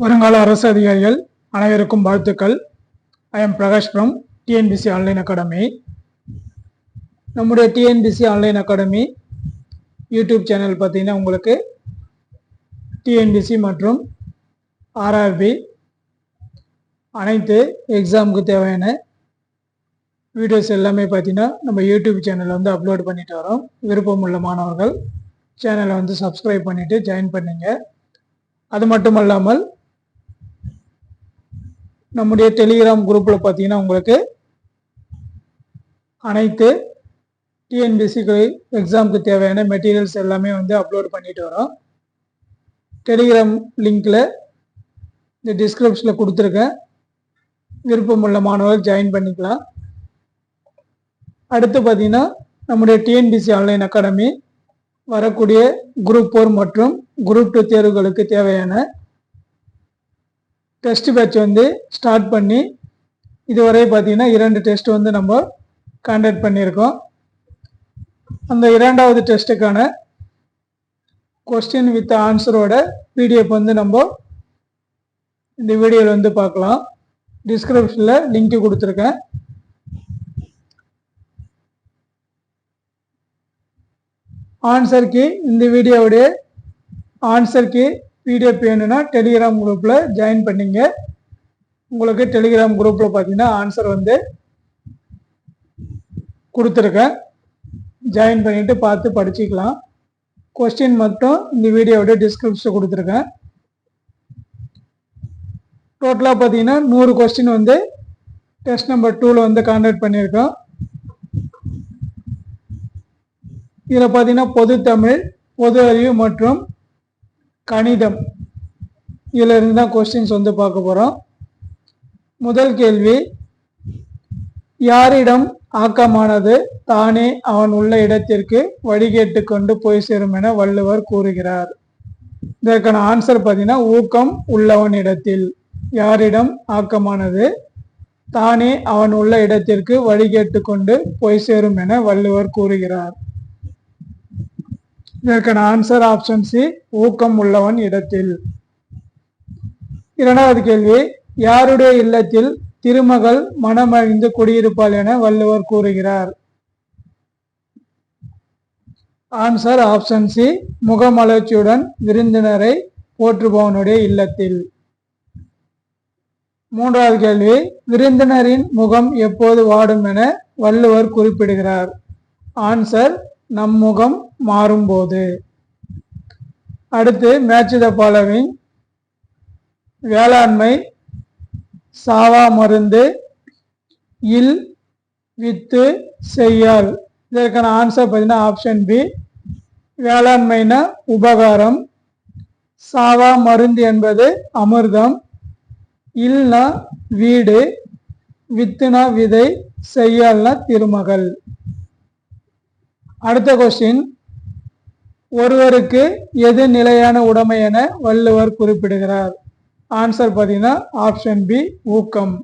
வருங்கால அரசு அதிகாரிகள் அனைவருக்கும் வாழ்த்துக்கள். I am Prakash from TNPSC online academy. நம்முடைய TNPSC online academy YouTube channel பார்த்தீங்கன்னா உங்களுக்கு டிஎன்பிசி மற்றும் ஆர்ஆர்பி அனைத்து எக்ஸாமுக்கு தேவையான வீடியோஸ் எல்லாமே பார்த்தீங்கன்னா நம்ம யூடியூப் சேனலில் வந்து அப்லோட் பண்ணிட்டு வரோம். விருப்பம் உள்ள மாணவர்கள் சேனலை வந்து சப்ஸ்கிரைப் பண்ணிவிட்டு ஜாயின் பண்ணிங்க. அது மட்டும் இல்லாமல் நம்முடைய டெலிகிராம் குரூப்பில் பார்த்தீங்கன்னா உங்களுக்கு அனைத்து டிஎன்பிசி எக்ஸாமுக்கு தேவையான மெட்டீரியல்ஸ் எல்லாமே வந்து அப்லோட் பண்ணிட்டு வரோம். டெலிகிராம் லிங்க்கில் இந்த டிஸ்கிரிப்ஷனில் கொடுத்துருக்கேன். விருப்பமுள்ள மாணவர்கள் ஜாயின் பண்ணிக்கலாம். அடுத்து பார்த்தீங்கன்னா நம்முடைய டிஎன்பிசி ஆன்லைன் அகாடமி வரக்கூடிய குரூப் 4 மற்றும் குரூப் 2 தேர்வுகளுக்கு தேவையான டெஸ்ட் பேட்ச் வந்து ஸ்டார்ட் பண்ணி இதுவரை பார்த்தீங்கன்னா 2 டெஸ்ட் வந்து நம்ம கான்டக்ட் பண்ணியிருக்கோம். அந்த 2வது டெஸ்ட்டுக்கான கொஸ்டின் வித் ஆன்சரோட பிடிஎஃப் வந்து நம்ம இந்த வீடியோவில் வந்து பார்க்கலாம். டிஸ்கிரிப்ஷனில் லிங்க் கொடுத்துருக்கேன். ஆன்சர் கீ இந்த வீடியோவுடைய ஆன்சர் கீ பிடிஎஃப் வேணும்னா டெலிகிராம் குரூப்பில் ஜாயின் பண்ணிங்க. உங்களுக்கு டெலிகிராம் குரூப்பில் பார்த்தீங்கன்னா ஆன்சர் வந்து கொடுத்துருக்கேன். ஜாயின் பண்ணிவிட்டு பார்த்து படிச்சுக்கலாம். கொஸ்டின் மட்டும் இந்த வீடியோவுடைய டிஸ்கிரிப்ஷன் கொடுத்துருக்கேன். டோட்டலாக பார்த்தீங்கன்னா 100 கொஸ்டின் வந்து டெஸ்ட் நம்பர் 2ல் வந்து கான்டக்ட் பண்ணியிருக்கோம். இதில் பார்த்தீங்கன்னா பொது தமிழ், பொது அறிவு மற்றும் கணிதம் இதில் இருந்து தான் கொஸ்டின்ஸ் வந்து பார்க்க போகிறோம். முதல் கேள்வி, யாரிடம் ஆக்கமானது தானே அவன் உள்ள இடத்திற்கு வழிகேட்டு கொண்டு போய் சேரும் என வள்ளுவர் கூறுகிறார்? இதற்கான ஆன்சர் பார்த்தீங்கன்னா ஊக்கம் உள்ளவன் இடத்தில். யாரிடம் ஆக்கமானது தானே அவன் உள்ள இடத்திற்கு வழிகேட்டு கொண்டு போய் சேரும் என வள்ளுவர் கூறுகிறார். இதற்கான ஆன்சர் ஆப்ஷன் சி, ஊக்கம் உள்ளவன் இடத்தில். 2வது கேள்வி, யாருடைய இல்லத்தில் திருமகள் மனமழிந்து குடியிருப்பாள் என வள்ளுவர் கூறுகிறார்? ஆன்சர் ஆப்ஷன் சி, முகமலர்ச்சியுடன் விருந்தினரை போற்றுபவனுடைய இல்லத்தில். 3வது கேள்வி, விருந்தினரின் முகம் எப்போது வாடும் என வள்ளுவர் குறிப்பிடுகிறார்? ஆன்சர் நம் முகம் மாறும்போது. அடுத்து மேட்ச் த ஃபாலோவிங். வேளாண்மை, சாவா மருந்து, இல், வித்து, செய்யால். இதற்கான ஆன்சர் பார்த்தீங்கன்னா ஆப்ஷன் பி, வேளாண்மைனா உபகாரம், சாவா மருந்து என்பது அமிர்தம், இல்னா வீடு, வித்துனா விதை, செய்யால்னா திருமகள். அடுத்த கொஸ்டின், ஒருவருக்கு எது நிலையான உடைமை என வள்ளுவர் குறிப்பிடுகிறார்? ஆன்சர் பார்த்தீங்கன்னா ஆப்ஷன் பி, ஊக்கம்.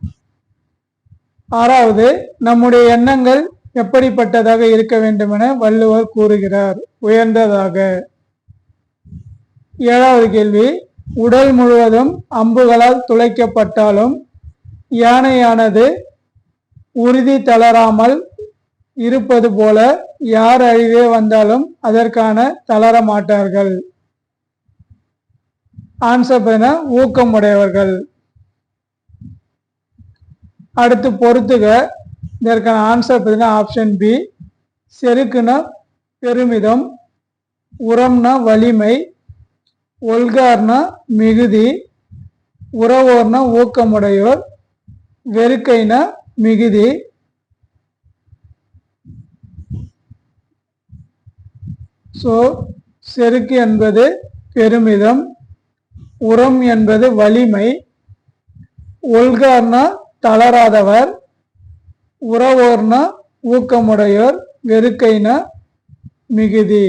6வது, நம்முடைய எண்ணங்கள் எப்படிப்பட்டதாக இருக்க வேண்டும் என வள்ளுவர் கூறுகிறார்? உயர்ந்ததாக. 7வது கேள்வி, உடல் முழுவதும் அம்புகளால் துளைக்கப்பட்டாலும் யானையானது உறுதி தளராமல் இருப்பது போல யார் அழிவே வந்தாலும் அதற்கான தளர மாட்டார்கள்? ஆன்சர் பண்ண ஊக்கம் உடையவர்கள். அடுத்து பொறுத்துக. இதற்கான ஆன்சர் பார்த்தீங்கன்னா ஆப்ஷன் பி, செருக்குனா பெருமிதம், உரம்னா வலிமை, ஒல்கார்னா மிகுதி, உறவோர்னா ஊக்கமுடையோர், வெறுக்கைனா மிகுதி. ஸோ செருக்கு என்பது பெருமிதம், உரம் என்பது வலிமை, ஒல்கார்னா தளராதவர், உறவோர்னா ஊக்கமுடையோர், வெறுக்கைனா மிகுதி.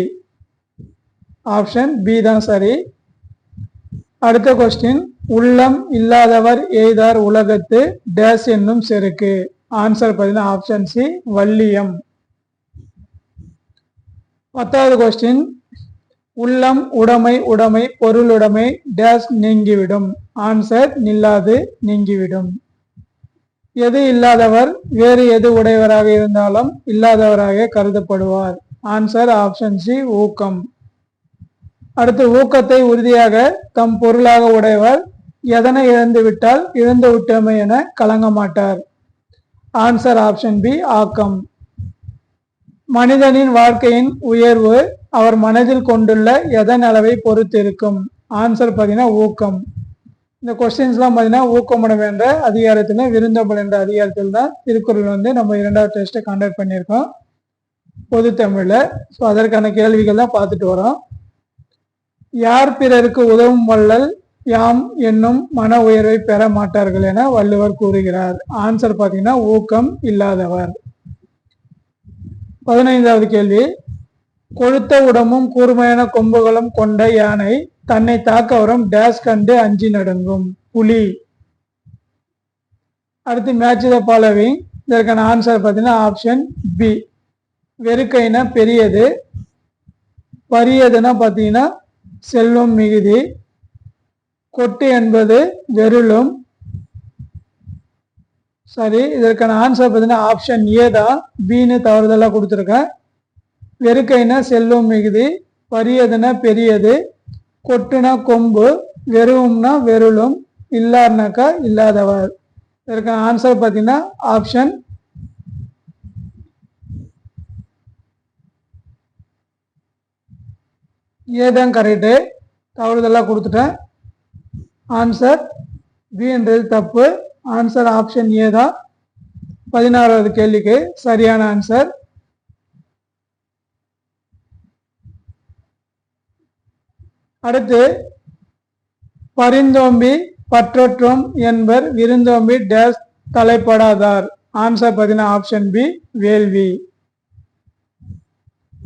ஆப்ஷன் பி தான் சரி. அடுத்த கொஸ்டின், உள்ளம் இல்லாதவர் எய்தார் உலகத்து டேஸ் என்னும் செருக்கு? ஆன்சர் பார்த்தீங்கன்னா ஆப்ஷன் சி, வள்ளியம். 10வது கொஸ்டின், உள்ளம் உடைமை உடைமை பொருளுடைமை டேஸ் நீங்கிவிடும். ஆன்சர் நில்லாது நீங்கிவிடும். எது இல்லாதவர் வேறு எது உடையவராக இருந்தாலும் இல்லாதவராக கருதப்படுவார். ஆன்சர் ஆப்ஷன் சி ஊக்கம். அடுத்து ஊக்கத்தை உறுதியாக தம் பொருளாக உடையவர் எதனை இழந்துவிட்டால் இழந்து விட்டமை என கலங்க மாட்டார். ஆன்சர் ஆப்ஷன் பி ஆக்கம். மனிதனின் வாழ்க்கையின் உயர்வு அவர் மனதில் கொண்டுள்ள எதன் அளவை பொறுத்து இருக்கும். ஆன்சர் பார்த்தீங்கன்னா ஊக்கம். இந்த கொஸ்டின்ஸ்லாம் பார்த்தீங்கன்னா ஊக்கமுடம் என்ற அதிகாரத்தில் விருந்தோம்பல் என்ற அதிகாரத்தில் தான் திருக்குறள் நம்ம 2வது டெஸ்ட்டை கண்டக்ட் பண்ணியிருக்கோம் பொது தமிழில். ஸோ அதற்கான கேள்விகள் தான் பார்த்துட்டு வரோம். யார் பிறருக்கு உதவும் வள்ளல் யாம் என்னும் மன உயர்வை பெற மாட்டார்கள் என வள்ளுவர் கூறுகிறார். ஆன்சர் பார்த்தீங்கன்னா ஊக்கம் இல்லாதவர். 15வது கேள்வி, கொழுத்த உடம்பும் கூர்மையான கொம்புகளும் கொண்ட யானை தன்னை தாக்க வரும் டேஸ் கண்டு அஞ்சி நடுங்கும். புலி. அடுத்து மேட்ச் த ஃபாலோவிங். இதற்கான ஆன்சர் பார்த்தீங்கன்னா ஆப்ஷன் பி வெறுக்கைனா பெரியது, பரியதுன்னா பார்த்தீங்கன்னா செல்வம் மிகுதி, கொட்டு என்பது வெருளும். சரி, இதற்கான ஆன்சர் பார்த்தீங்கன்னா ஆப்ஷன் ஏ தான். பின்னு தவறுதலாக கொடுத்துருக்கேன். வெறுக்கைனா செல்வம் மிகுதி, பரியதுன்னா பெரியது, கொட்டுனா கொம்பு, வெறும்னா வெருளும், இல்லார்னாக்கா இல்லாதவர். இதற்கான ஆன்சர் பார்த்தீங்கன்னா ஆப்ஷன் ஏதான் கரெக்டு. தவறுதலாக கொடுத்துட்டேன். ஆன்சர் பி என்றது தப்பு. ஆன்சர் ஆப்ஷன் ஏ தான் 16வது கேள்விக்கு சரியான ஆன்சர். அடுத்து பரிந்தோம்பி பற்றற்றும் என்பர் விருந்தோம்பி டேஸ் தலைப்படாதார். ஆன்சர் பார்த்தீங்கன்னா ஆப்ஷன் பி வேள்வி.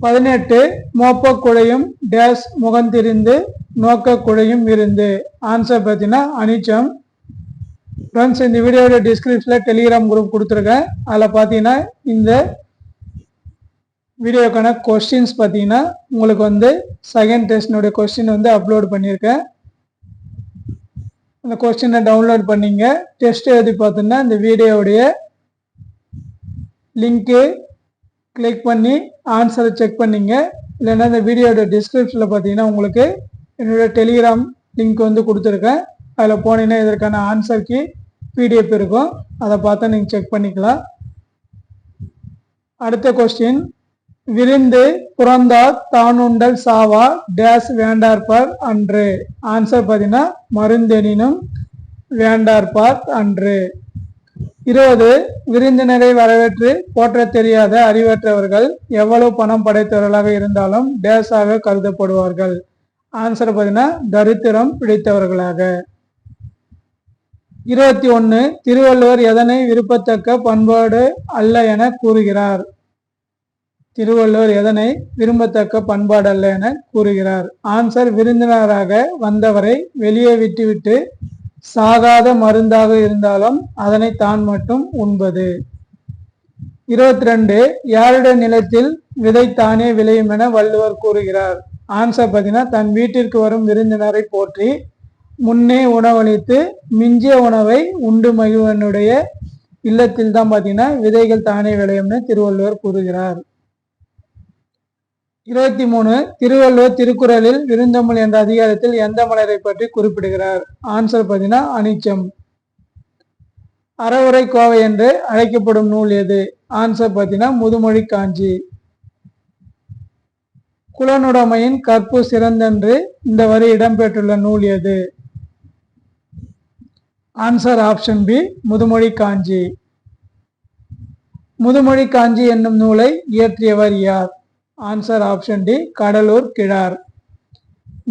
18 மோப்ப குழையும் டேஸ் முகந்திரிந்து நோக்க குழையும் விருந்து. ஆன்சர் பார்த்தீங்கன்னா அனிச்சம். ஃப்ரெண்ட்ஸ், இந்த வீடியோட டிஸ்கிரிப்ஷனில் டெலிகிராம் குரூப் கொடுத்துருக்கேன். அதில் பார்த்தீங்கன்னா இந்த வீடியோக்கான கொஸ்டின்ஸ் பார்த்தீங்கன்னா உங்களுக்கு செகண்ட் டெஸ்டினுடைய கொஸ்டின் அப்லோட் பண்ணியிருக்கேன். அந்த கொஸ்டினை டவுன்லோட் பண்ணிங்க. டெஸ்ட் எழுதி பார்த்தோன்னா இந்த வீடியோவுடைய லிங்க்கு கிளிக் பண்ணி ஆன்சரை செக் பண்ணிங்க. இல்லைன்னா இந்த வீடியோட டிஸ்கிரிப்ஷனில் பார்த்தீங்கன்னா உங்களுக்கு என்னோடய டெலிகிராம் லிங்க் கொடுத்துருக்கேன். அதில் போனீங்கன்னா இதற்கான ஆன்சருக்கு பிடிஎஃப் இருக்கும். அதை பார்த்தா நீங்கள் செக் பண்ணிக்கலாம். அடுத்த கொஸ்டின், விருந்து புறந்தார் தானுண்டல் சாவா டேஸ் வேண்டார்பார் அன்று. ஆன்சர் பார்த்தீங்கன்னா மருந்தெனினும் வேண்டார்பார் அன்று. 20 விருந்தினரை வரவேற்று போற்ற தெரியாத அறிவற்றவர்கள் எவ்வளவு பணம் படைத்தவர்களாக இருந்தாலும் டேஸாக கருதப்படுவார்கள். ஆன்சர் பார்த்தீங்கன்னா தரித்திரம் பிடித்தவர்களாக. 21 திருவள்ளுவர் எதனை விரும்பத்தக்க பண்பாடு அல்ல என கூறுகிறார். திருவள்ளுவர் எதனை விரும்பத்தக்க பண்பாடு அல்ல என கூறுகிறார். ஆன்சர் விருந்தினராக வந்தவரை வெளியே விட்டுவிட்டு சாகாத மருந்தாக இருந்தாலும் அதனை தான் மட்டும் உண்பது. 22 யாருடைய நிலத்தில் விதை தானே விளையும் என வள்ளுவர் கூறுகிறார். ஆன்சர் பார்த்தீங்கன்னா தன் வீட்டிற்கு வரும் விருந்தினரை போற்றி முன்னே உணவளித்து மிஞ்சிய உணவை உண்டு மகிழ்வனுடைய இல்லத்தில் தான் பார்த்தீங்கன்னா விதைகள் தானே விளையும்னு திருவள்ளுவர் கூறுகிறார். 23 திருவள்ளுவர் திருக்குறளில் விருந்தோம்பல் என்ற அதிகாரத்தில் எந்த மலரை பற்றி குறிப்பிடுகிறார். ஆன்சர் பார்த்தீங்கன்னா அனிச்சம். அறவுரை கோவை என்று அழைக்கப்படும் நூல் எது. ஆன்சர் பார்த்தீங்கன்னா முதுமொழி காஞ்சி. குலனுடைமையின் கற்பு சிறந்தென்று இந்த வரி இடம்பெற்றுள்ள நூல் எது. ஆன்சர் ஆப்ஷன் பி முதுமொழி காஞ்சி. முதுமொழி காஞ்சி என்னும் நூலை இயற்றியவர் யார். ஆன்சர் ஆப்ஷன் டி கடலூர் கிழார்.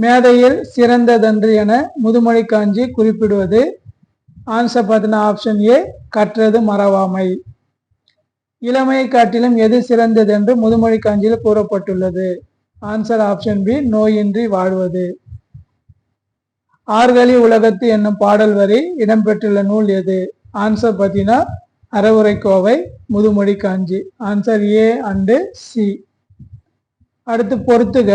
மேதையில் சிறந்ததன்று என முதுமொழி காஞ்சி குறிப்பிடுவது. ஆன்சர் பார்த்தீங்கன்னா ஆப்ஷன் ஏ கற்றது மறவாமை. இளமையை காட்டிலும் எது சிறந்தது என்று முதுமொழி காஞ்சியில் கூறப்பட்டுள்ளது. ஆன்சர் ஆப்ஷன் பி நோயின்றி வாழ்வது. ஆர்கலி உலகத்து என்னும் பாடல் வரி இடம்பெற்றுள்ள நூல் எது. ஆன்சர் பார்த்தீங்கன்னா Aravurai Kovai Muthumozhi Kanchi. Answer A and C. அடுத்து பொறுத்துக.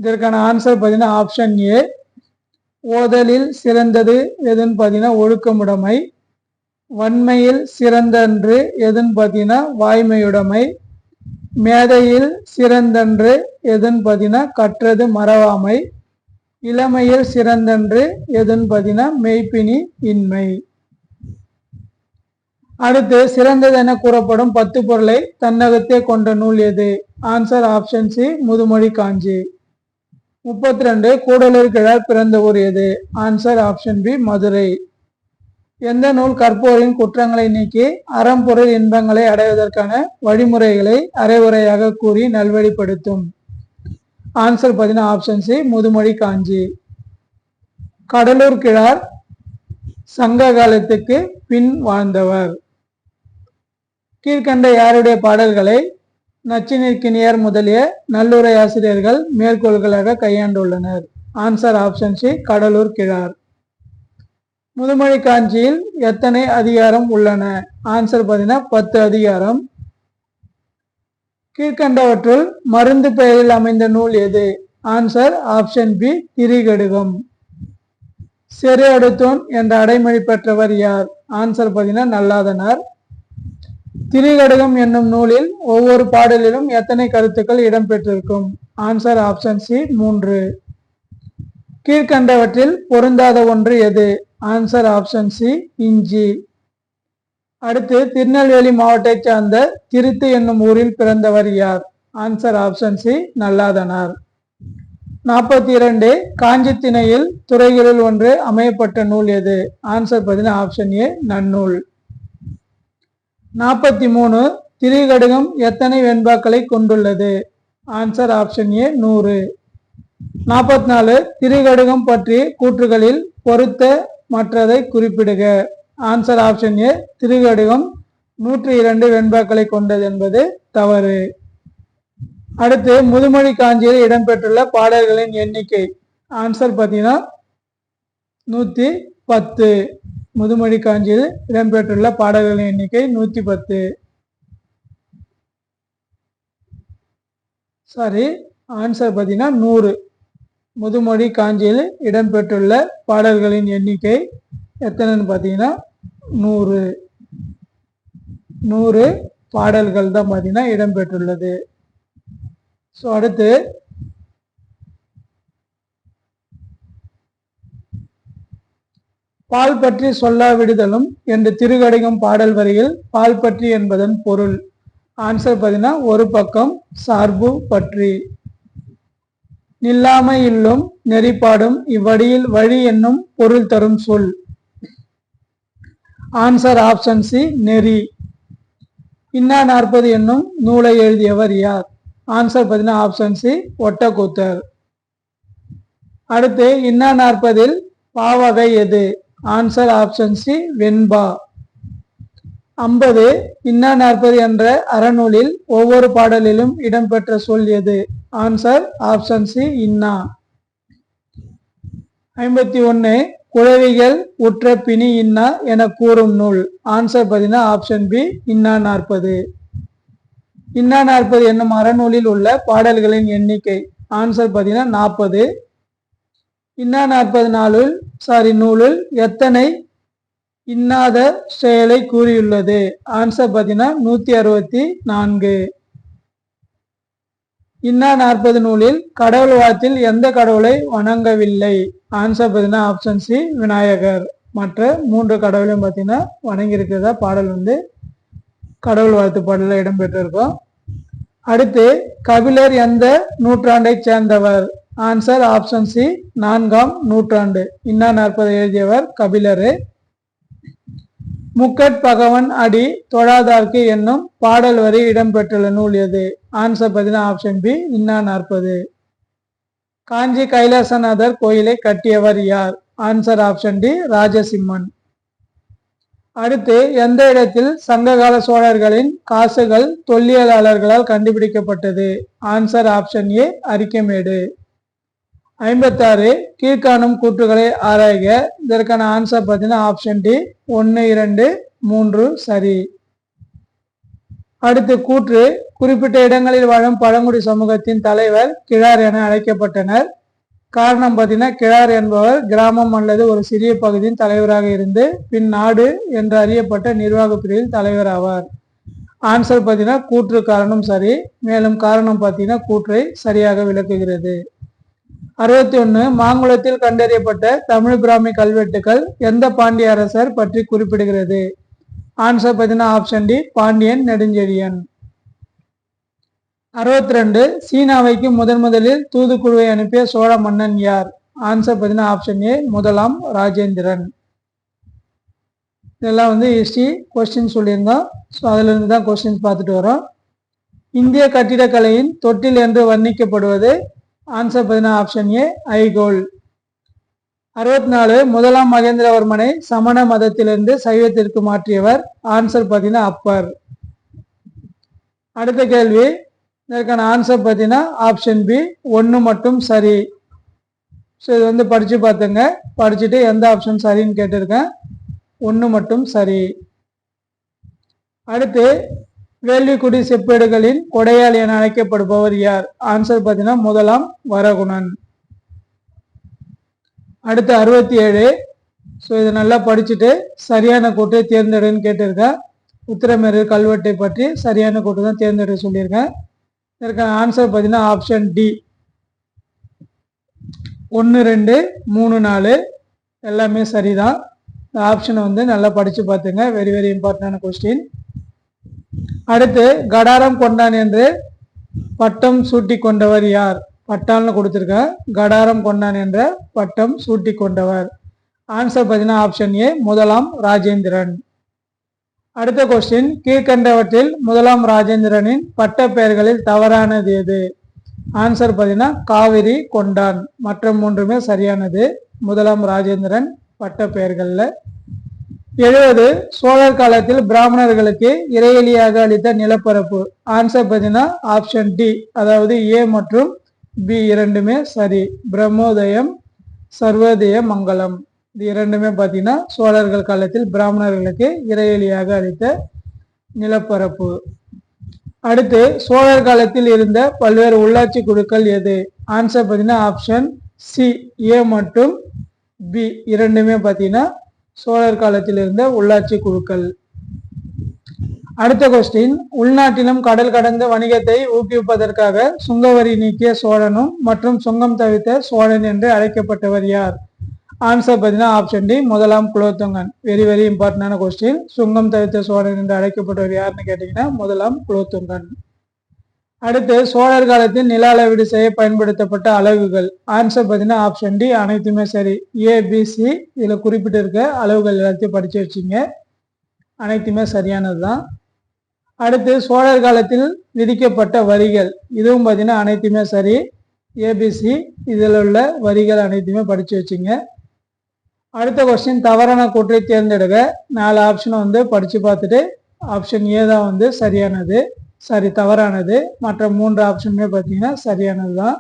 இதற்கான ஆன்சர் பார்த்தீங்கன்னா ஆப்ஷன் ஏ. ஓதலில் சிறந்தது எதுன்னு பார்த்தீங்கன்னா ஒழுக்கமுடைமை. வன்மையில் சிறந்தன்று எதுன்னு பார்த்தீங்கன்னா வாய்மையுடைமை. மேதையில் சிறந்தன்று எதுன்னு பார்த்தீங்கன்னா கற்றது மறவாமை. இளமையில் சிறந்தன்று எதுன்னு பார்த்தீங்கன்னா மெய்ப்பினி இன்மை. அடுத்து சிறந்தது என கூறப்படும் 10 பொருளை தன்னகத்தே கொண்ட நூல் எது? Answer option C Muthumozhi Kanchi. 32 Koodalur Kizhar பிறந்த ஊர் எது? Answer option B Madurai. எந்த நூல் கற்போரின் குற்றங்களை நீக்கி அறம்பொருள் இன்பங்களை அடைவதற்கான வழிமுறைகளை அரைவுரையாக கூறி நல்வழிப்படுத்தும்? ஆன்சர் பார்த்தீங்கன்னா ஆப்ஷன் சி முதுமொழி காஞ்சி. கடலூர் கிழார் சங்க காலத்துக்கு பின் வாழ்ந்தவர். கீழ்கண்ட யாருடைய பாடல்களை நச்சினிற்கினியர் முதலிய நல்லுரை ஆசிரியர்கள் மேற்கோள்களாக கையாண்டுள்ளனர்? ஆன்சர் ஆப்ஷன் சி கடலூர் கிழார். முதுமொழி காஞ்சியில் எத்தனை அதிகாரம் உள்ளன? ஆன்சர் பார்த்தீங்கன்னா 10 அதிகாரம். கீழ்கண்டவற்றுள் மருந்து பெயரில் அமைந்த நூல் எது? Answer option B Thirikadugam. செரு அடுத்தோன் என்ற அடைமொழி பெற்றவர் யார்? ஆன்சர் பார்த்தீங்கன்னா நல்லாதனார். திரிகடுகம் என்னும் நூலில் ஒவ்வொரு பாடலிலும் எத்தனை கருத்துக்கள் இடம்பெற்றிருக்கும்? Answer option C 3. கீழ்கண்டவற்றில் பொருந்தாத ஒன்று எது? ஆன்சர் ஆப்ஷன் சி இஞ்சி. அடுத்து திருநெல்வேலி மாவட்டத்தை சார்ந்த திருத்து என்னும் ஊரில் பிறந்தவர் யார்? Answer option C Nalladhanar. 42 காஞ்சி திணையில் துறைகளில் ஒன்று அமையப்பட்ட நூல் எது? ஆன்சர் பார்த்தீங்கன்னா ஆப்ஷன் ஏ நன்னூல். 43 திரிகடுகம் எத்தனை வெண்பாக்களை கொண்டுள்ளது? Answer option A 100. 44 திரிகடுகம் பற்றி கூற்றுகளில் பொருத்த மற்றதை குறிப்பிடுக. ஆன்சர் ஆப்ஷன் ஏ திரிகடுகம் 102 வெண்பாக்களை கொண்டது என்பது தவறு. அடுத்து முதுமொழி காஞ்சியில் இடம்பெற்றுள்ள பாடல்களின் எண்ணிக்கை? ஆன்சர் பார்த்தீங்கன்னா 110. முதுமொழி காஞ்சியில் இடம்பெற்றுள்ள பாடல்களின் எண்ணிக்கை 110. சாரி, ஆன்சர் பார்த்தீங்கன்னா 100. முதுமொழி காஞ்சியில் இடம்பெற்றுள்ள பாடல்களின் எண்ணிக்கை எத்தனைன்னு பார்த்தீங்கன்னா 100 பாடல்கள் தான் பார்த்தீங்கன்னா இடம்பெற்றுள்ளது. ஸோ அடுத்து பால் பற்றி சொல்லா விடுதலும் என்று திருகடிகம் பாடல் வரியில் பால் பற்றி என்பதன் பொருள்? ஆன்சர் பார்த்தீங்கன்னா ஒரு பக்கம் சார்பு பற்றி. நில்லாமை இல்லும் நெறிப்பாடும் இவ்வடியில் வழி என்னும் பொருள் தரும் சொல்? ஆன்சர் ஆப்ஷன் சி நெறி. இன்னா 40 என்னும் நூலை எழுதியவர் யார்? ஆன்சர் பார்த்தீங்கன்னா ஆப்ஷன் சி ஒட்டக்கூத்தர். அடுத்து இன்னா 40 பாவகை எது? ஆன்சர் ஆப்ஷன் சி வெண்பா. 50 இன்னா 40 என்ற அறநூலில் ஒவ்வொரு பாடலிலும் இடம்பெற்ற சொல் எது? ஆன்சர் ஆப்ஷன் சி இன்னா. 51 குழவிகள் உற்ற பிணி இன்னா என கூறும் நூல்? ஆன்சர் பார்த்தீங்கன்னா ஆப்ஷன் பி இன்னா 40. இன்னா 40 என்னும் அறநூலில் உள்ள பாடல்களின் எண்ணிக்கை? ஆன்சர் பார்த்தீங்கன்னா 40. இன்னா 40 நூலில் எத்தனை இன்னாத செயலை கூறியுள்ளது? ஆன்சர் பார்த்தீங்கன்னா 164. இன்னா 40 நூலில் கடவுள் வாழ்த்தில் எந்த கடவுளை வணங்கவில்லை? ஆன்சர் பார்த்தீங்கன்னா ஆப்ஷன் சி விநாயகர். மற்ற 3 கடவுளையும் பார்த்தீங்கன்னா வணங்கி இருக்கிறதா பாடல் கடவுள் வாழ்த்து பாடல இடம்பெற்றிருக்கும். அடுத்து கபிலர் எந்த நூற்றாண்டை சேர்ந்தவர்? ஆன்சர் ஆப்ஷன் சி 4ஆம் நூற்றாண்டு. இன்னா 40 எழுதியவர் கபிலரு. முக்கட் பகவன் அடி தொழாதார்க்கு என்னும் பாடல் வரி இடம்பெற்றுள்ள நூல் எது? ஆன்சர் பார்த்தீங்கன்னா ஆப்ஷன் பி இன்னா 40. காஞ்சி கைலாசநாதர் கோயிலை கட்டியவர் யார்? Answer option D Rajasimhan. அடுத்து எந்த இடத்தில் சங்ககால சோழர்களின் காசுகள் தொல்லியலாளர்களால் கண்டுபிடிக்கப்பட்டது? Answer option A Arikamedu. 56 கீழ்காணும் கூற்றுகளை ஆராய்க. இதற்கான ஆன்சர் பார்த்தீங்கன்னா ஆப்ஷன் டி 1, 2, 3 சரி. அடுத்து கூற்று குறிப்பிட்ட இடங்களில் வாழும் பழங்குடி சமூகத்தின் தலைவர் கிழார் என அழைக்கப்பட்டனர். காரணம் பார்த்தீங்கன்னா, கிழார் என்பவர் கிராமம் அல்லது ஒரு சிறிய பகுதியின் தலைவராக இருந்து பின் நாடு என்று அறியப்பட்ட நிர்வாக பிரிவில் தலைவர் ஆவார். ஆன்சர் பார்த்தீங்கன்னா கூற்று காரணம் சரி. மேலும் காரணம் பார்த்தீங்கன்னா கூற்றை சரியாக விளக்குகிறது. 61 மாங்குளத்தில் கண்டறியப்பட்ட தமிழ் பிராமி கல்வெட்டுகள் எந்த பாண்டிய அரசர் பற்றி குறிப்பிடுகிறது? ஆன்சர் பார்த்தீங்கன்னா ஆப்ஷன் டி, பாண்டியன் நெடுஞ்செழியன். 62 சீனாவைக்கு முதலில் தூதுக்குழுவை அனுப்பிய சோழ மன்னன் யார்? ஆன்சர் பார்த்தீங்கன்னா ஆப்ஷன் ஏ, முதலாம் ராஜேந்திரன். இதெல்லாம் ஹிஸ்டரி கொஸ்டின் சொல்லியிருந்தோம். ஸோ அதுல இருந்து தான் கொஸ்டின்ஸ் பார்த்துட்டு வரோம். இந்திய கட்டிடக்கலையின் தொட்டில் என்று வர்ணிக்கப்படுவது? ஆன்சர் பார்த்தீங்கன்னா ஆப்ஷன் ஏ, ஐகோல். 64 முதலாம் மகேந்திரவர்மனை சமண மதத்திலிருந்து சைவத்திற்கு மாற்றியவர்? ஆன்சர் பார்த்தீங்கன்னா அப்பர். அடுத்த கேள்வி, இதற்கான ஆன்சர் பார்த்தீங்கன்னா ஆப்ஷன் பி, 1 மட்டும் சரி. ஸோ இது படிச்சு பார்த்துங்க. படிச்சுட்டு எந்த ஆப்ஷன் சரின்னு கேட்டிருக்கேன். 1 மட்டும் சரி. அடுத்து, வேள்விக்குடி செப்பேடுகளின் கொடையாளி என அழைக்கப்படுபவர் யார்? ஆன்சர் பார்த்தீங்கன்னா முதலாம் வரகுணன். அடுத்து 67. ஸோ இதை நல்லா படிச்சுட்டு சரியான கூற்றை தேர்ந்தெடுன்னு கேட்டிருக்கேன். உத்திரமேரு கல்வெட்டை பற்றி சரியான கூற்று தான் தேர்ந்தெடுக்க சொல்லியிருக்கேன். இதற்கான ஆன்சர் பார்த்தீங்கன்னா ஆப்ஷன் டி, 1, 2, 3, 4 எல்லாமே சரிதான். இந்த ஆப்ஷனை நல்லா படிச்சு பார்த்துங்க. வெரி வெரி இம்பார்ட்டன்டான கொஸ்டின். அடுத்து, கடாரம் கொண்டான் என்று பட்டம் சூட்டி கொண்டவர் யார்? பட்டால்னு கொடுத்திருக்க. கடாரம் கொண்டான் என்ற பட்டம் சூட்டி கொண்டவர்? ஆன்சர் பார்த்தீங்கன்னா ஆப்ஷன் ஏ, முதலாம் ராஜேந்திரன். அடுத்த கொஸ்டின், கீழ்கண்டவற்றில் முதலாம் ராஜேந்திரனின் பட்ட பெயர்களில் தவறானது எது? ஆன்சர் பார்த்தீங்கன்னா காவிரி, கொண்டான். மற்ற 3மே சரியானது முதலாம் ராஜேந்திரன் பட்ட பெயர்கள்ல. 70 சோழர் காலத்தில் பிராமணர்களுக்கு இறையலியாக அளித்த நிலப்பரப்பு? ஆன்சர் பார்த்தீங்கன்னா ஆப்ஷன் டி, அதாவது ஏ மற்றும் பி இரண்டுமே சரி. பிரம்மோதயம், சர்வோதய மங்கலம், இது இரண்டுமே பார்த்தீங்கன்னா சோழர்கள் காலத்தில் பிராமணர்களுக்கு இறையலியாக அளித்த நிலப்பரப்பு. அடுத்து, சோழர் காலத்தில் இருந்த பல்வேறு உள்ளாட்சி குழுக்கள் எது? ஆன்சர் பார்த்தீங்கன்னா ஆப்ஷன் சி, ஏ மற்றும் பி இரண்டுமே பார்த்தீங்கன்னா சோழர் காலத்தில் இருந்த உள்ளாட்சி குழுக்கள். அடுத்த கொஸ்டின், உள்நாட்டிலும் கடல் கடந்த வணிகத்தை ஊக்குவிப்பதற்காக சுங்கவரி நீக்கிய சோழனும் மற்றும் சுங்கம் தவிர்த்த சோழன் என்று அழைக்கப்பட்டவர் யார்? ஆன்சர் பார்த்தீங்கன்னா ஆப்ஷன் டி, முதலாம் குலோத்துங்கன். வெரி வெரி இம்பார்ட்டன்டான கொஸ்டின். சுங்கம் தவிர்த்த சோழன் என்று அழைக்கப்பட்டவர் யாருன்னு கேட்டீங்கன்னா முதலாம் குலோத்துங்கன். அடுத்து, சோழர் காலத்தில் நில அளவீடு செய்ய பயன்படுத்தப்பட்ட அலகுகள்? ஆன்சர் பார்த்தீங்கன்னா ஆப்ஷன் டி, அனைத்துமே சரி. ஏ, பி, சி இதுல குறிப்பிட்டிருக்க அளவுகள் எல்லாத்தையும் படிச்சு வச்சுங்க. அனைத்துமே சரியானது தான். அடுத்து, சோழர் காலத்தில் விதிக்கப்பட்ட வரிகள்? இதுவும் பார்த்தீங்கன்னா அனைத்துமே சரி. ஏபிசி இதில் உள்ள வரிகள் அனைத்துமே படிச்சு வச்சுங்க. அடுத்த கொஸ்டின், தவறான கூற்றை தேர்ந்தெடுக்க. 4 ஆப்ஷனை படிச்சு பார்த்துட்டு ஆப்ஷன் ஏ தான் சரியானது, சரி தவறானது. மற்ற 3 ஆப்ஷனுமே பார்த்தீங்கன்னா சரியானது தான்.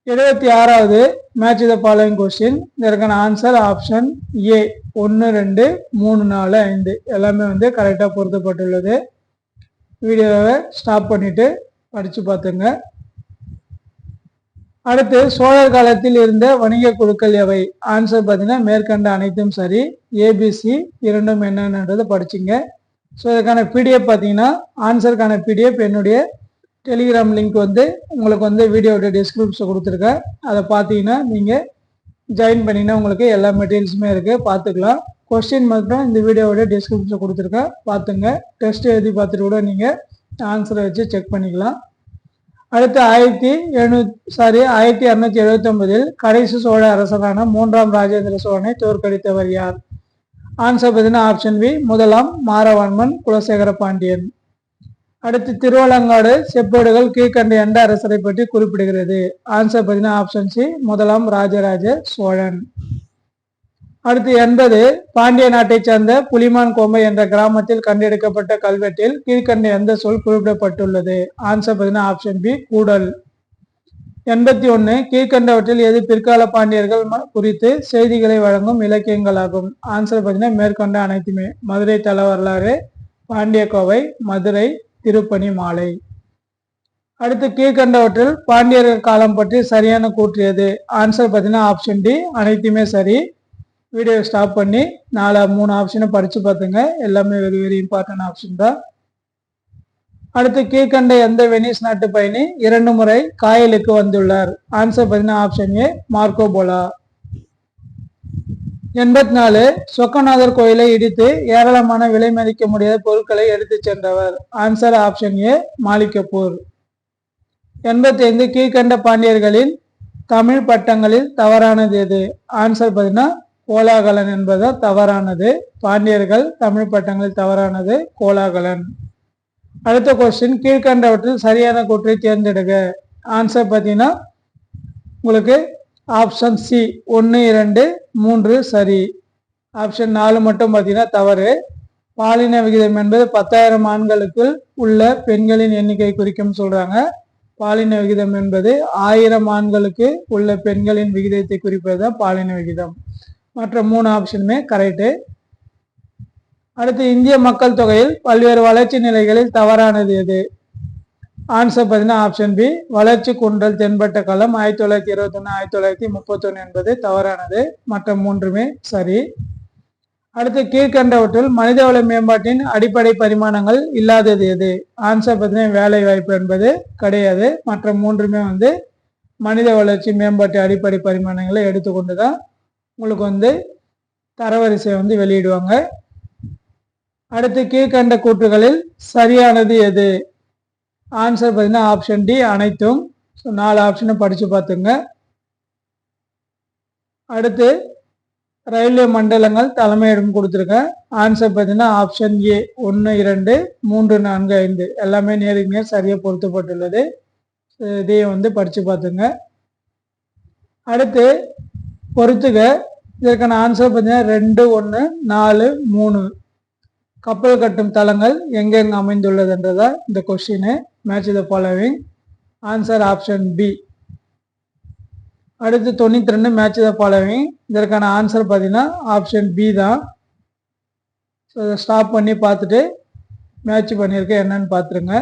76வது மேட்ச் த ஃபாலோயிங் கொஸ்டின். இதற்கான ஆன்சர் ஆப்ஷன் ஏ, 1, 2, 3, 4, 5 எல்லாமே கரெக்டாக பொருத்தப்பட்டுள்ளது. வீடியோவை ஸ்டாப் பண்ணிட்டு படிச்சு பார்த்துங்க. அடுத்து, சோழர் காலத்தில் இருந்த வணிக குழுக்கள் எவை? ஆன்சர் பார்த்தீங்கன்னா மேற்கண்ட அனைத்தும் சரி. ஏபிசி இரண்டும் என்னன்றதை படிச்சுங்க. ஸோ இதுக்கான பிடிஎஃப் பார்த்தீங்கன்னா ஆன்சருக்கான பிடிஎஃப் என்னுடைய டெலிகிராம் லிங்க் உங்களுக்கு வீடியோட டிஸ்கிரிப்ஷன் கொடுத்துருக்கேன். அதை பார்த்தீங்கன்னா நீங்கள் ஜாயின் பண்ணிங்கன்னா உங்களுக்கு எல்லா மெட்டீரியல்ஸுமே இருக்குது, பார்த்துக்கலாம். கொஸ்டின் மட்டும் இந்த வீடியோவோட டிஸ்கிரிப்ஷன் கொடுத்துருக்கேன், பார்த்துங்க. டெஸ்ட் எழுதி பார்த்துட்டு கூட நீங்கள் ஆன்சரை வச்சு செக் பண்ணிக்கலாம். அடுத்து 1279 கடைசி சோழ அரசரான 3ஆம் ராஜேந்திர சோழனை தோற்கடித்தவர் யார்? ஆன்சர் பார்த்தீங்கன்னா ஆப்ஷன் பி, முதலாம் மாரவர்மன் குலசேகர பாண்டியன். அடுத்து, திருவலங்காடு செப்பேடுகள் கீழ்கண்ட எந்த அரசரை பற்றி குறிப்பிடுகிறது? ஆன்சர் பார்த்தீங்கன்னா ஆப்ஷன் சி, முதலாம் ராஜராஜ சோழன். அடுத்து 80 பாண்டிய நாட்டை சேர்ந்த புலிமான் கோம்பை என்ற கிராமத்தில் கண்டெடுக்கப்பட்ட கல்வெட்டில் கீழ்கண்ட எந்த சொல் குறிப்பிடப்பட்டுள்ளது? ஆன்சர் பார்த்தீங்கன்னா ஆப்ஷன் பி, கூடல். 81 கீழ்கண்டவற்றில் எது பிற்கால பாண்டியர்கள் குறித்து செய்திகளை வழங்கும் இலக்கியங்களாகும்? ஆன்சர் பார்த்தீங்கன்னா மேற்கொண்ட அனைத்துமே. மதுரை தல வரலாறு, பாண்டிய கோவை, மதுரை, திருப்பணி மாலை. அடுத்து கீழ்கண்டவற்றில் பாண்டியர்கள் காலம் பற்றி சரியான கூற்று எது? ஆன்சர் பார்த்தீங்கன்னா ஆப்ஷன் டி, அனைத்துமே சரி. வீடியோ ஸ்டாப் பண்ணி 3 ஆப்ஷனை படிச்சு பார்த்துங்க. எல்லாமே வெரி வெரி இம்பார்ட்டன்ட் ஆப்ஷன் தான். அடுத்து கீழ்கண்ட எந்த வெனிஸ் நாட்டு பயணி 2 முறை காயலுக்கு வந்துள்ளார்? ஆன்சர் பார்த்தீங்கன்னா ஆப்ஷன் ஏ, மார்க்கோ போலா. 84 சொக்கநாதர் கோயிலை இடித்து ஏராளமான விலை மதிக்க முடியாத பொருட்களை எடுத்து சென்றவர்? Answer option A, Malik Kapoor. 85 கீழ்கண்ட பாண்டியர்களின் தமிழ் பட்டங்களில் தவறானது எது? ஆன்சர் பார்த்தீங்கன்னா கோலாகலன் என்பது தவறானது. பாண்டியர்கள் தமிழ் பட்டங்களில் தவறானது கோலாகலன். அடுத்த கொஸ்டின், கீழ்கண்டவற்றில் சரியான கூற்றை தேர்ந்தெடுக்க. ஆன்சர் பார்த்தீங்கன்னா உங்களுக்கு ஆப்ஷன் சி 1, 2, 3 சரி. ஆப்ஷன் 4 மட்டும் பார்த்தீங்கன்னா தவறு. பாலின விகிதம் என்பது 10,000 ஆண்களுக்குள் உள்ள பெண்களின் எண்ணிக்கை குறிக்கும் சொல்றாங்க. பாலின விகிதம் என்பது 1000 ஆண்களுக்கு உள்ள பெண்களின் விகிதத்தை குறிப்பதுதான் பாலின விகிதம். மற்ற 3 ஆப்ஷனுமே கரெக்டு. அடுத்து இந்திய மக்கள் தொகையில் பல்வேறு வளர்ச்சி நிலைகளில் தவறானது எது? ஆன்சர் பார்த்தீங்கன்னா ஆப்ஷன் பி, வளர்ச்சி குன்றல் தென்பட்ட காலம் 1921 1931 என்பது தவறானது. மற்ற 3மே சரி. அடுத்து கீழ்கண்டவற்றில் மனிதவள மேம்பாட்டின் அடிப்படை பரிமாணங்கள் இல்லாதது எது? ஆன்சர் பார்த்தீங்கன்னா வேலை வாய்ப்பு என்பது கிடையாது. மற்ற 3மே மனித வளர்ச்சி மேம்பாட்டு அடிப்படை பரிமாணங்களை எடுத்துக்கொண்டுதான் உங்களுக்கு தரவரிசை வெளியிடுவாங்க. அடுத்து கீழ்கண்ட கூற்றுகளில் சரியானது எது? ஆன்சர் பார்த்தீங்கன்னா ஆப்ஷன் டி, அனைத்தும். 4 ஆப்ஷனை படிச்சு பார்த்துங்க. அடுத்து ரயில்வே மண்டலங்கள் தலைமையிடம் கொடுத்துருக்கேன். ஆன்சர் பார்த்தீங்கன்னா ஆப்ஷன் ஏ 1, 2, 3, 4, 5 எல்லாமே நேருக்கு நேர் சரியாக பொருத்தப்பட்டுள்ளது. இதையும் படிச்சு பார்த்துங்க. அடுத்து பொறுத்துக. இதற்கான ஆன்சர் பார்த்தீங்கன்னா 2, 1, 4, 3 கப்பல் கட்டும் தளங்கள் எங்கெங்க அமைந்துள்ளதுன்றதா இந்த question. Match the following. Answer option B. அடுத்து 92 மேட்ச் த ஃபாலோவிங். இதற்கான ஆன்சர் பார்த்தீங்கன்னா ஆப்ஷன் பி தான். ஸோ இதை ஸ்டாப் பண்ணி பார்த்துட்டு மேட்ச் பண்ணியிருக்கேன் என்னன்னு பார்த்துருங்க.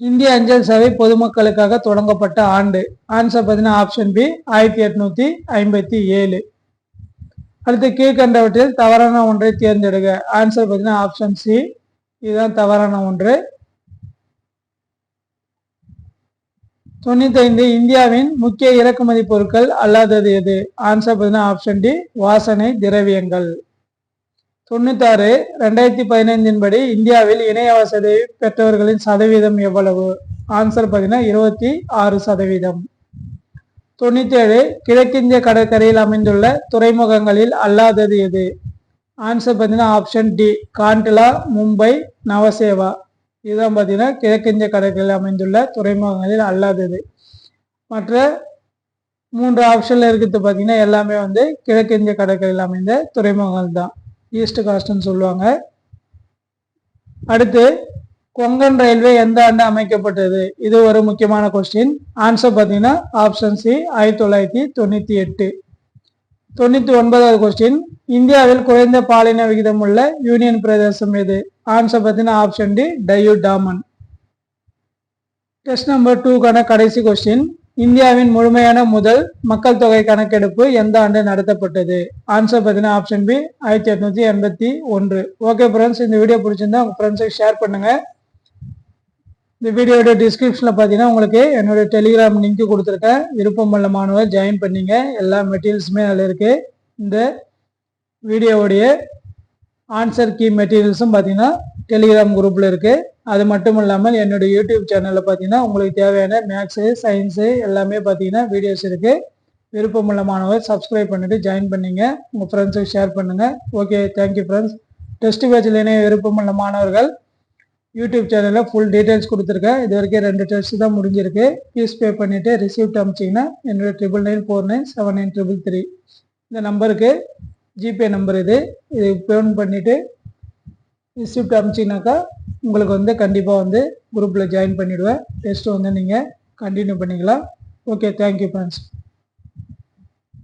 இந்திய அஞ்சல் சேவை பொதுமக்களுக்காக தொடங்கப்பட்ட ஆண்டு? ஆன்சர் பார்த்தீங்கன்னா ஆப்ஷன் பி, 1857. அடுத்து கீழ்கண்டவற்றில் தவறான ஒன்றை தேர்ந்தெடுக்க. ஆன்சர் பார்த்தீங்கன்னா ஆப்ஷன் சி, இதுதான் தவறான ஒன்று. 95 இந்தியாவின் முக்கிய இறக்குமதி பொருட்கள் அல்லாதது எது? ஆன்சர் பார்த்தீங்கன்னா ஆப்ஷன் டி, வாசனை திரவியங்கள். 96 2015 படி இந்தியாவில் இணைய வசதி பெற்றவர்களின் சதவீதம் எவ்வளவு? ஆன்சர் பார்த்தீங்கன்னா 26%. 97 கிழக்கிந்திய கடற்கரையில் அமைந்துள்ள துறைமுகங்களில் அல்லாதது எது? ஆன்சர் பார்த்தீங்கன்னா ஆப்ஷன் டி, காண்டலா, மும்பை, நவசேவா. இதுதான் பார்த்தீங்கன்னா கிழக்கிந்திய கடற்கரையில் அமைந்துள்ள துறைமுகங்களில் அல்லாதது. மற்ற 3 ஆப்ஷன்ல இருக்கிறது பார்த்தீங்கன்னா எல்லாமே கிழக்கிந்திய கடற்கரையில் அமைந்த துறைமுகங்கள் தான். ஈஸ்ட் காஸ்ட்னு சொல்லுவாங்க. அடுத்து கொங்கன் ரயில்வே எந்த ஆண்டு அமைக்கப்பட்டது? இது ஒரு முக்கியமான கொஸ்டின். ஆன்சர் பார்த்தீங்கன்னா ஆப்ஷன் சி, 1998. 99வது கொஸ்டின், இந்தியாவில் குறைந்த பாலின விகிதம் உள்ள யூனியன் பிரதேசம் எது? ஆன்சர் பார்த்தீங்கன்னா option D, Diu Daman. Test number 2க்கான கடைசி கொஸ்டின், இந்தியாவின் முழுமையான முதல் மக்கள் தொகை கணக்கெடுப்பு எந்த ஆண்டு நடத்தப்பட்டது? ஆன்சர் பார்த்தீங்கன்னா ஆப்ஷன் பி, 1881. ஓகே ஃப்ரெண்ட்ஸ், இந்த வீடியோ பிடிச்சிருந்தா உங்க ஃப்ரெண்ட்ஸுக்கு ஷேர் பண்ணுங்க. இந்த வீடியோட டிஸ்கிரிப்ஷன்ல பார்த்தீங்கன்னா உங்களுக்கு என்னோட டெலிகிராம் லிங்க் கொடுத்துருக்கேன். விருப்பமுள்ள மாணவர் ஜாயின் பண்ணிங்க. எல்லா மெட்டீரியல்ஸுமே அதில் இருக்கு. இந்த வீடியோவுடைய ஆன்சர் கீ மெட்டீரியல்ஸும் பார்த்தீங்கன்னா டெலிகிராம் குரூப்பில் இருக்கு. அது மட்டும் இல்லாமல் என்னுடைய யூடியூப் சேனலில் பார்த்தீங்கன்னா உங்களுக்கு தேவையான மேக்ஸு, சயின்ஸு எல்லாமே பார்த்தீங்கன்னா வீடியோஸ் இருக்கு. விருப்பமுள்ள மாணவர் சப்ஸ்கிரைப் பண்ணிட்டு ஜாயின் பண்ணிங்க. உங்கள் ஃப்ரெண்ட்ஸுக்கு ஷேர் பண்ணுங்க. Okay, thank you friends. டெஸ்ட் பேட்சில் இணைய விருப்பமுள்ள மாணவர்கள் யூடியூப் சேனலில் ஃபுல் டீட்டெயில்ஸ் கொடுத்துருக்கேன். இது வரைக்கும் 2 டெஸ்ட் தான் முடிஞ்சிருக்கு. ஃபீஸ் பே பண்ணிவிட்டு ரிசிப்ட் அனுப்பிச்சிங்கன்னா என்னோட 99949793 இந்த நம்பருக்கு ஜிபே நம்பர் இது பேமெண்ட் பண்ணிவிட்டு ரிசிப்ட் அனுப்பிச்சிங்கனாக்கா உங்களுக்கு கண்டிப்பாக குரூப்பில் ஜாயின் பண்ணிவிடுவேன். டெஸ்ட்டு நீங்கள் கண்டினியூ பண்ணிக்கலாம். Okay, thank you friends.